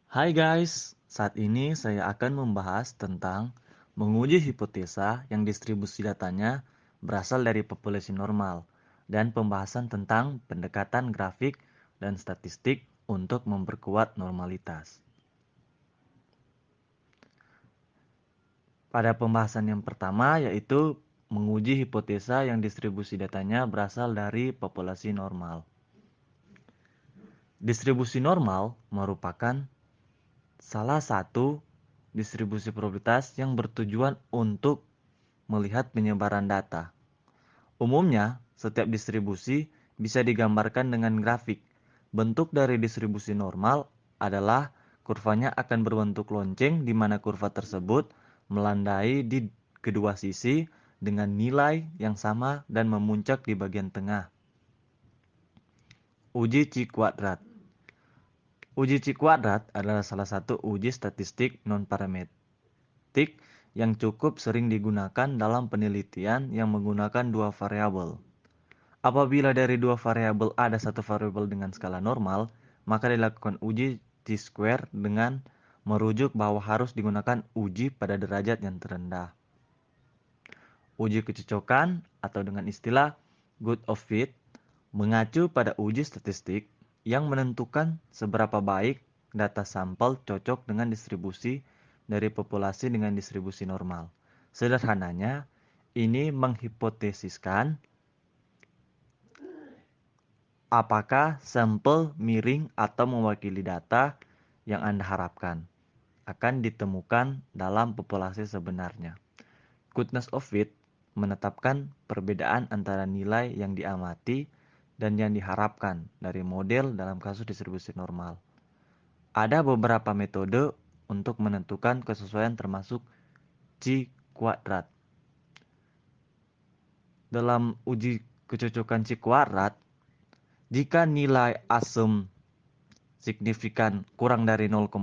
Hai guys, saat ini saya akan membahas tentang menguji hipotesa yang distribusi datanya berasal dari populasi normal dan pembahasan tentang pendekatan grafik dan statistik untuk memperkuat normalitas. Pada pembahasan yang pertama yaitu menguji hipotesa yang distribusi datanya berasal dari populasi normal. Distribusi normal merupakan salah satu distribusi probabilitas yang bertujuan untuk melihat penyebaran data. Umumnya, setiap distribusi bisa digambarkan dengan grafik. Bentuk dari distribusi normal adalah kurvanya akan berbentuk lonceng di mana kurva tersebut melandai di kedua sisi dengan nilai yang sama dan memuncak di bagian tengah. Uji Chi kuadrat. Uji Chi kuadrat adalah salah satu uji statistik non-parametrik yang cukup sering digunakan dalam penelitian yang menggunakan dua variabel. Apabila dari dua variabel ada satu variabel dengan skala normal, maka dilakukan uji T-square dengan merujuk bahwa harus digunakan uji pada derajat yang terendah. Uji kecocokan atau dengan istilah good of fit mengacu pada uji statistik yang menentukan seberapa baik data sampel cocok dengan distribusi dari populasi dengan distribusi normal. Sederhananya, ini menghipotesiskan apakah sampel miring atau mewakili data yang Anda harapkan akan ditemukan dalam populasi sebenarnya. Goodness of fit menetapkan perbedaan antara nilai yang diamati dan yang diharapkan dari model dalam kasus distribusi normal. Ada beberapa metode untuk menentukan kesesuaian termasuk Chi kuadrat. Dalam uji kecocokan Chi kuadrat, jika nilai asem signifikan kurang dari 0,05,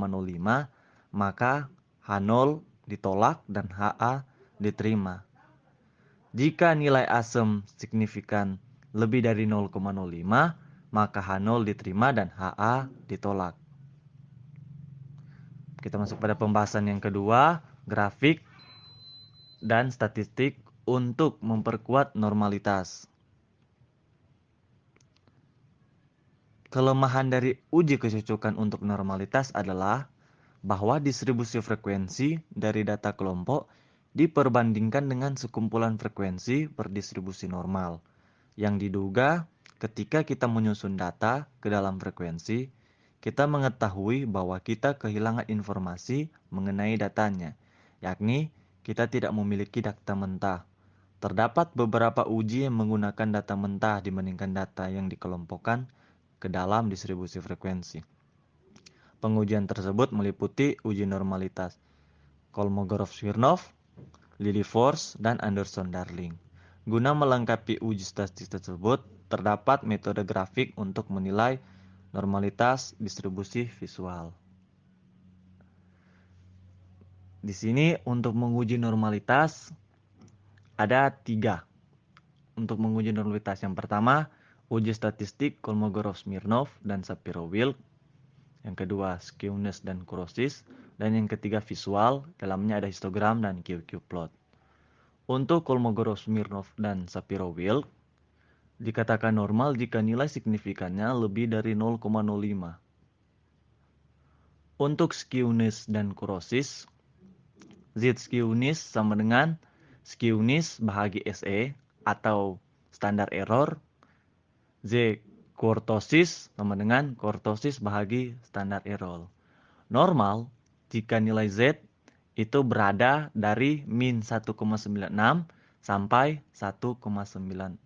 maka H0 ditolak dan HA diterima. Jika nilai asem signifikan lebih dari 0,05, maka H0 diterima dan HA ditolak. Kita masuk pada pembahasan yang kedua, grafik dan statistik untuk memperkuat normalitas. Kelemahan dari uji kecocokan untuk normalitas adalah bahwa distribusi frekuensi dari data kelompok diperbandingkan dengan sekumpulan frekuensi berdistribusi normal yang diduga ketika kita menyusun data ke dalam frekuensi, kita mengetahui bahwa kita kehilangan informasi mengenai datanya, yakni kita tidak memiliki data mentah. Terdapat beberapa uji yang menggunakan data mentah dibandingkan data yang dikelompokkan ke dalam distribusi frekuensi. Pengujian tersebut meliputi uji normalitas Kolmogorov-Smirnov, Lilliefors, dan Anderson-Darling. Guna melengkapi uji statistik tersebut, terdapat metode grafik untuk menilai normalitas distribusi visual. Di sini untuk menguji normalitas ada 3. Untuk menguji normalitas yang pertama, uji statistik Kolmogorov-Smirnov dan Shapiro-Wilk. Yang kedua, skewness dan kurosis. Dan yang ketiga, visual. Dalamnya ada histogram dan QQ plot. Untuk Kolmogorov-Smirnov dan Shapiro-Wilk, dikatakan normal jika nilai signifikannya lebih dari 0,05. Untuk skewness dan kurosis, Z skewness sama dengan skewness bahagi SE atau standar error. Z kurtosis sama dengan kurtosis bahagi standar error. Normal jika nilai Z itu berada dari min 1,96 sampai 1,96.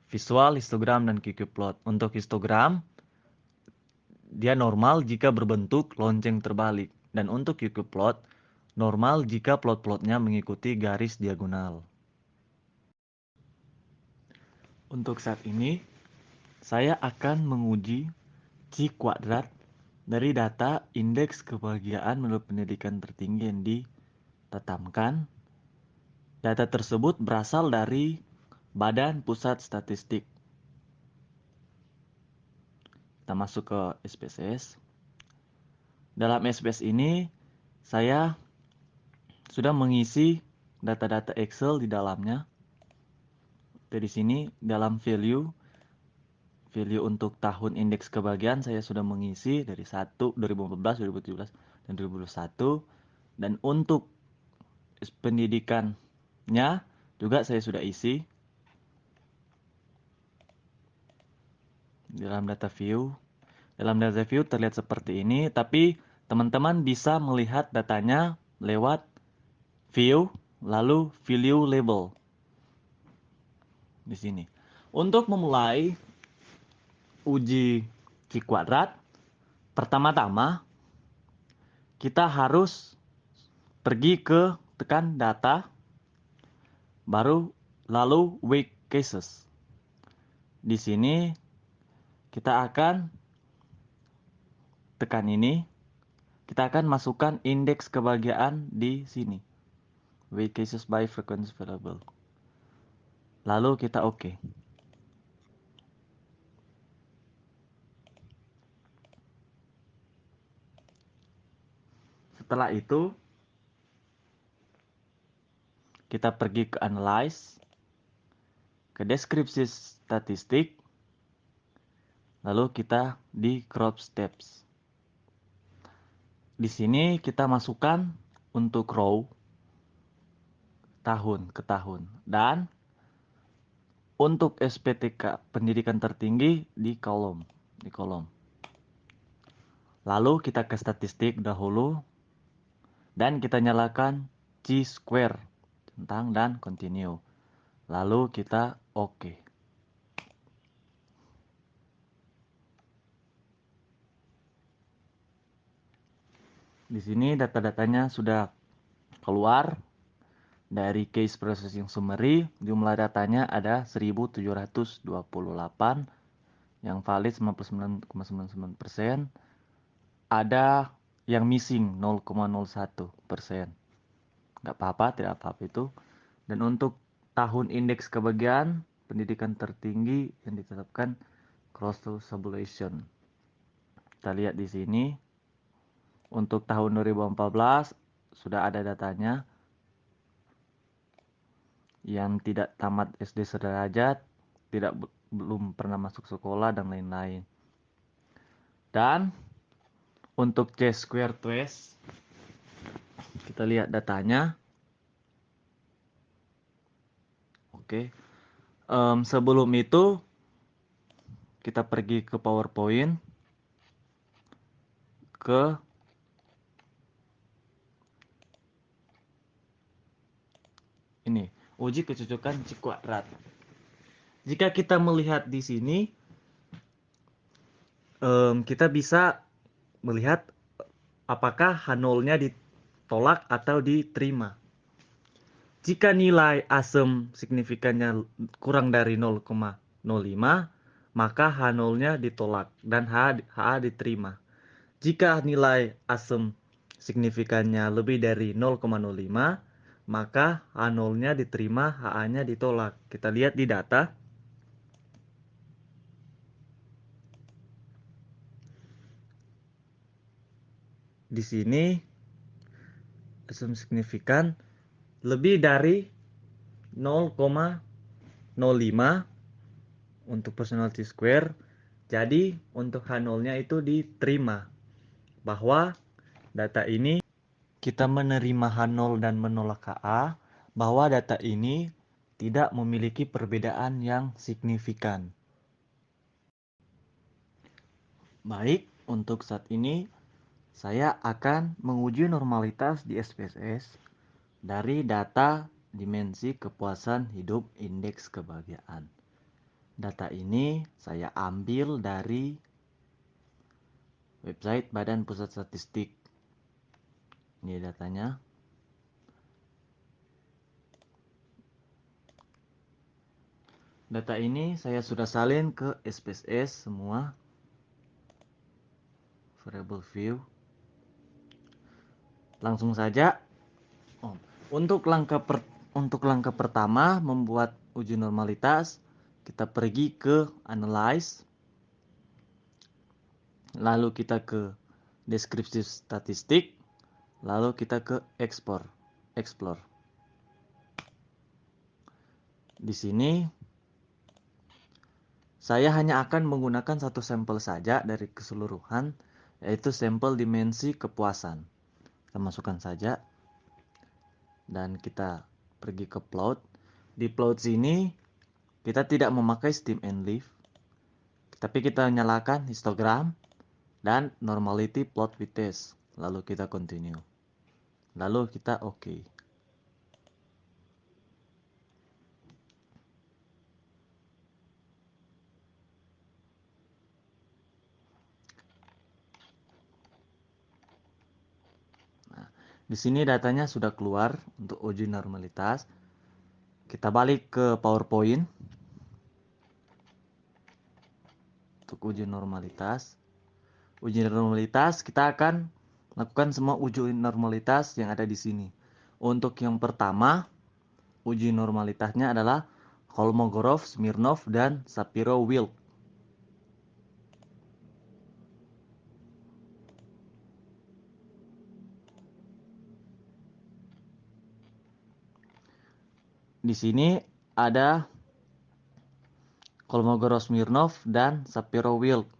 Visual, histogram, dan QQ plot. Untuk histogram, dia normal jika berbentuk lonceng terbalik. Dan untuk QQ plot, normal jika plot-plotnya mengikuti garis diagonal. Untuk saat ini, saya akan menguji Chi kuadrat dari data indeks kebahagiaan menurut pendidikan tertinggi yang ditetapkan. Data tersebut berasal dari Badan Pusat Statistik. Kita masuk ke SPSS. Dalam SPSS ini saya sudah mengisi data-data Excel di dalamnya. Dari sini dalam value untuk tahun indeks kebahagiaan saya sudah mengisi dari 2014, 2017, dan 2021. Dan untuk pendidikannya juga saya sudah isi dalam data view. Dalam data view terlihat seperti ini, tapi teman-teman bisa melihat datanya lewat view, lalu value label di sini. Untuk memulai uji Q kuadrat, pertama-tama kita harus pergi ke tekan data, baru lalu weak cases. Di sini kita akan tekan ini, kita akan masukkan indeks kebahagiaan di sini. Weak cases by frequency variable. Lalu kita oke. Setelah itu kita pergi ke analyze, ke deskripsi statistik, lalu kita di crop steps. Di sini kita masukkan untuk row tahun ke tahun, dan untuk SPTK pendidikan tertinggi di kolom. Lalu kita ke statistik dahulu dan kita nyalakan Chi-square centang dan continue. Lalu kita oke. Di sini data-datanya sudah keluar dari case processing summary. Jumlah datanya ada 1728 yang valid 99,99%. Ada yang missing 0,01%. Nggak apa-apa, tidak apa-apa itu. Dan untuk tahun indeks kebahagiaan pendidikan tertinggi yang ditetapkan cross tabulation. Kita lihat di sini. Untuk tahun 2014 sudah ada datanya. Yang tidak tamat SD sederajat, belum pernah masuk sekolah, dan lain-lain. Dan untuk Chi-square test, kita lihat datanya. Oke. Sebelum itu kita pergi ke PowerPoint, ke ini, uji kecocokan Q kuadrat. Jika kita melihat di sini, kita bisa melihat apakah H0-nya ditolak atau diterima. Jika nilai asam signifikannya kurang dari 0,05, maka H0-nya ditolak dan HA diterima. Jika nilai asam signifikannya lebih dari 0,05, maka H0-nya diterima, HA-nya ditolak. Kita lihat di data. Di sini asam signifikan lebih dari 0,05 untuk personality square. Jadi untuk H0-nya itu diterima. Bahwa data ini kita menerima H0 dan menolak HA, bahwa data ini tidak memiliki perbedaan yang signifikan. Baik, untuk saat ini saya akan menguji normalitas di SPSS dari data dimensi kepuasan hidup indeks kebahagiaan. Data ini saya ambil dari website Badan Pusat Statistik. Ini datanya. Data ini saya sudah salin ke SPSS semua. Variable view. Langsung saja. Untuk langkah pertama membuat uji normalitas, kita pergi ke analyze. lalu kita ke deskripsi statistik, lalu kita ke explore. Di sini saya hanya akan menggunakan satu sampel saja dari keseluruhan, yaitu sampel dimensi kepuasan. Kita masukkan saja dan kita pergi ke plot. Di plot sini kita tidak memakai stem and leaf, tapi kita nyalakan histogram dan normality plot with test. Lalu kita continue. Lalu kita OK. Nah, di sini datanya sudah keluar untuk uji normalitas. Kita balik ke PowerPoint. Untuk uji normalitas. Uji normalitas kita akan lakukan semua uji normalitas yang ada di sini. Untuk yang pertama, uji normalitasnya adalah Kolmogorov, Smirnov, dan Shapiro-Wilk. Di sini ada Kolmogorov, Smirnov, dan Shapiro-Wilk.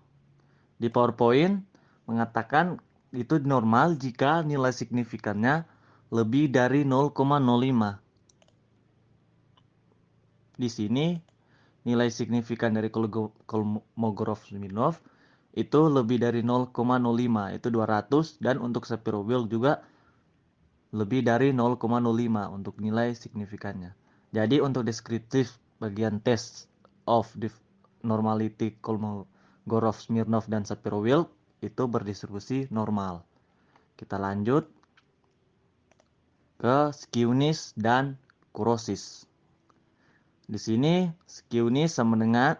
Di PowerPoint mengatakan itu normal jika nilai signifikannya lebih dari 0,05. Di sini nilai signifikan dari Kolmogorov-Smirnov itu lebih dari 0,05, itu 200, dan untuk Shapiro-Wilk juga lebih dari 0,05 untuk nilai signifikannya. Jadi untuk deskriptif bagian test of normality Kolmogorov, Smirnov, dan Shapiro-Wilk itu berdistribusi normal. Kita lanjut ke skewness dan kurosis. Di sini skewness sama dengan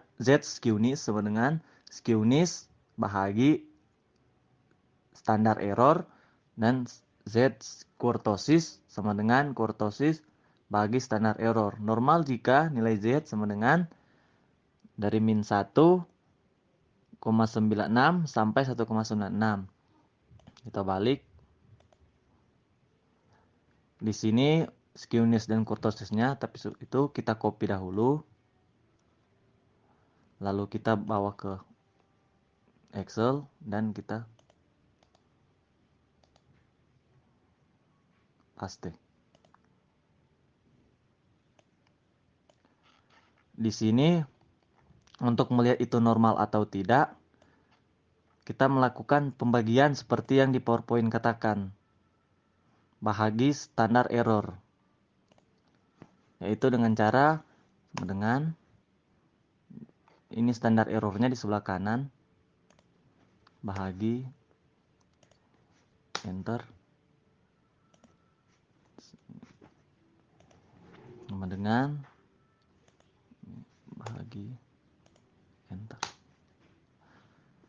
skewness bahagi standar error, dan Z kurtosis sama dengan kurtosis bagi standar error. Normal jika nilai Z sama dengan dari min 1,96 sampai 1,96. Kita balik. Di sini skewness dan kurtosisnya, tapi itu kita copy dahulu. Lalu kita bawa ke Excel dan kita paste. Di sini untuk melihat itu normal atau tidak, kita melakukan pembagian seperti yang di PowerPoint katakan. Bahagi standar error. Yaitu dengan cara ini standar errornya di sebelah kanan. Bahagi enter. Sama dengan bahagi enter.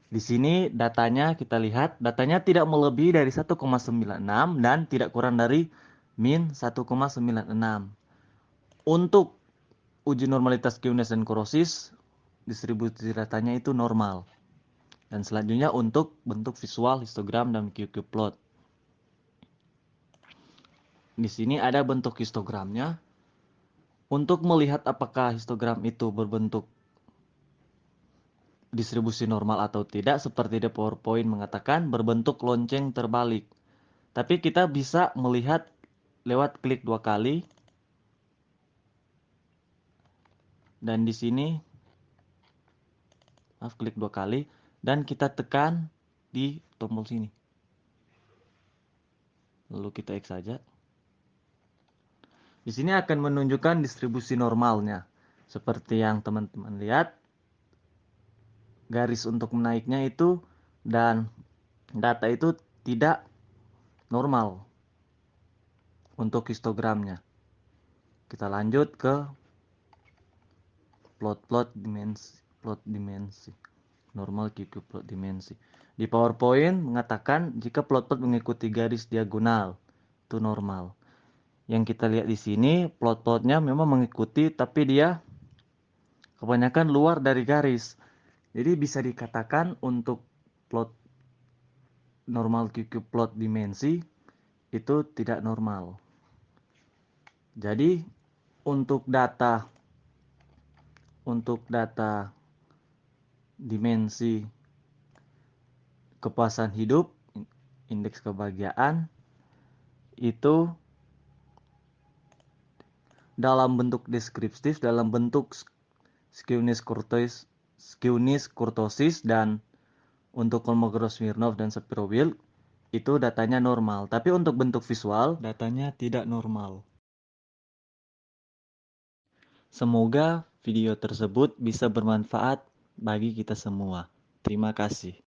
Di sini datanya kita lihat, datanya tidak melebihi dari 1,96 dan tidak kurang dari min 1,96. Untuk uji normalitas skewness dan kurosis, distribusi datanya itu normal. Dan selanjutnya untuk bentuk visual, histogram, dan QQ plot. Di sini ada bentuk histogramnya. Untuk melihat apakah histogram itu berbentuk distribusi normal atau tidak, seperti di PowerPoint mengatakan berbentuk lonceng terbalik. Tapi kita bisa melihat lewat klik 2 kali. Dan di sini klik 2 kali dan kita tekan di tombol sini. Lalu kita X saja. Di sini akan menunjukkan distribusi normalnya. Seperti yang teman-teman lihat, garis untuk menaiknya itu dan data itu tidak normal untuk histogramnya. Kita lanjut ke plot dimensi, normal QQ plot dimensi. Di PowerPoint mengatakan jika plot-plot mengikuti garis diagonal itu normal. Yang kita lihat di sini plot-plotnya memang mengikuti, tapi dia kebanyakan luar dari garis. Jadi bisa dikatakan untuk plot normal QQ plot dimensi itu tidak normal. Jadi untuk data dimensi kepuasan hidup, indeks kebahagiaan itu dalam bentuk deskriptif, dalam bentuk skewness kurtosis, dan untuk Kolmogorov-Smirnov dan Shapiro-Wilk itu datanya normal. Tapi untuk bentuk visual datanya tidak normal. Semoga video tersebut bisa bermanfaat bagi kita semua. Terima kasih.